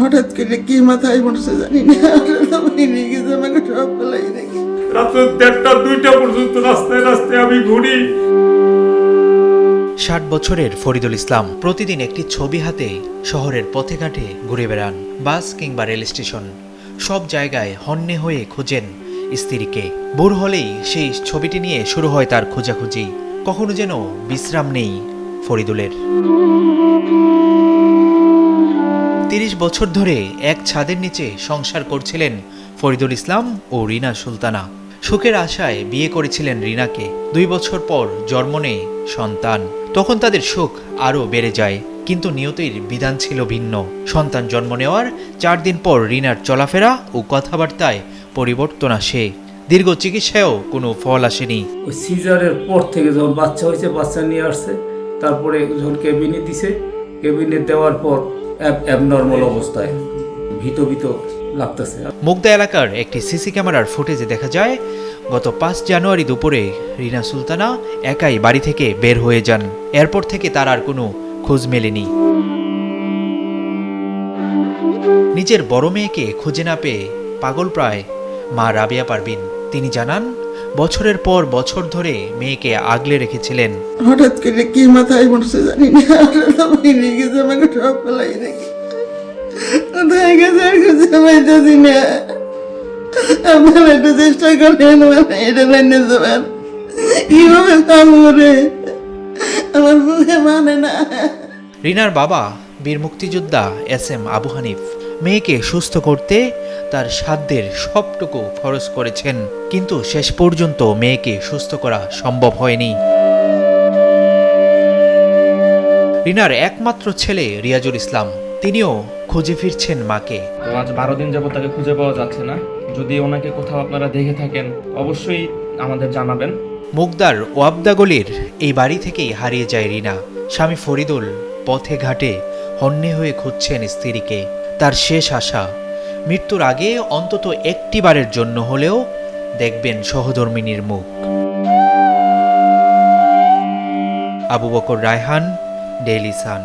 হঠাৎ করে কি মাথায় পড়ছে জানি না, নিয়ে গেছে আমাকে সব ফেলাই রেখে। রাত 1:30-2টা পর্যন্ত রাস্তায় রাস্তায় আমি ঘুরি। 60 বছরের ফরিদুল ইসলাম প্রতিদিন একটি ছবি হাতে শহরের পথে ঘাটে ঘুরে বেড়ান। বাস কিংবা রেল স্টেশন সব জায়গায় হন্যে হয়ে খোঁজেন স্ত্রীকে। ভোর হলেই সেই ছবিটি নিয়ে শুরু হয় তার খোঁজাখুঁজি। কখনো যেন বিশ্রাম নেই ফরিদুলের। 30 বছর ধরে এক ছাদের নিচে সংসার করছিলেন ফরিদুল ইসলাম ও রিনা সুলতানা। সুখের আশায় বিয়ে করেছিলেন রিনাকে। 2 বছর পর জন্ম নেয় সন্তান। তখন তাদের সুখ আরও বেড়ে যায়, কিন্তু নিয়তির বিধান ছিল ভিন্ন। সন্তান জন্ম নেওয়ার 4 দিন পর রিনার চলাফেরা ও কথাবার্তায় পরিবর্তন আসে। দীর্ঘ চিকিৎসায়ও কোনো ফল আসেনি। ওই সিজারের পর থেকে যখন বাচ্চা হয়েছে, বাচ্চা নিয়ে আসছে, তারপরে যখন কেবিনে দিছে, কেবিনে দেওয়ার পর অ্যাবনর্মাল অবস্থায় ভীত লাগতেছে। মুগদা এলাকার একটি সিসি ক্যামেরার ফুটেজে দেখা যায় গত 5 জানুয়ারি দুপুরে রিনা সুলতানা একাই বাড়ি থেকে বের হয়ে যান। এরপর থেকে তার আর কোনো খোঁজ মেলেনি। নিজের বড় মেয়েকে খুঁজে না পেয়ে পাগল প্রায় মা রাবিয়া পারভিন। তিনি জানান, বছরের পর বছর ধরে মেয়েকে আগলে রেখেছিলেন। হঠাৎ করে কি মাথায় পড়ছে জানি না, নিয়ে গেছে আমাকে সব ফেলাই রেখে। কোথায় গেছে আর খুঁজে পাইতেছি না। আপনারা একটু চেষ্টা করেন, এটা মেনে যাবেন। কিভাবে কাম করে আমার মুখে মানে না। রিনার বাবা বীর মুক্তিযোদ্ধা SM আবু হানিফ মেয়েকে সুস্থ করতে তার সাধ্যের সবটুকু খরচ করেছেন, কিন্তু শেষ পর্যন্ত মেয়েকে সুস্থ করা সম্ভব হয়নি। রিনার একমাত্র ছেলে রিয়াজুল ইসলাম, তিনিও খুঁজে ফিরছেন মাকে। তো আজ 12 দিন যাবত তাকে খুঁজে পাওয়া যাচ্ছে না। যদি ওনাকে কোথাও আপনারা দেখে থাকেন অবশ্যই আমাদের জানাবেন। মুগদার ওয়াবদা গলির এই বাড়ি থেকেই হারিয়ে যায় রিনা। স্বামী ফরিদুল পথে ঘাটে হন্যে হয়ে খুঁজছেন স্ত্রীকে। তার শেষ আশা, মৃত্যুর আগে অন্তত একটি বারের জন্য হলেও দেখবেন সহধর্মিনীর মুখ। Abu Bakr Raihan, Daily Sun.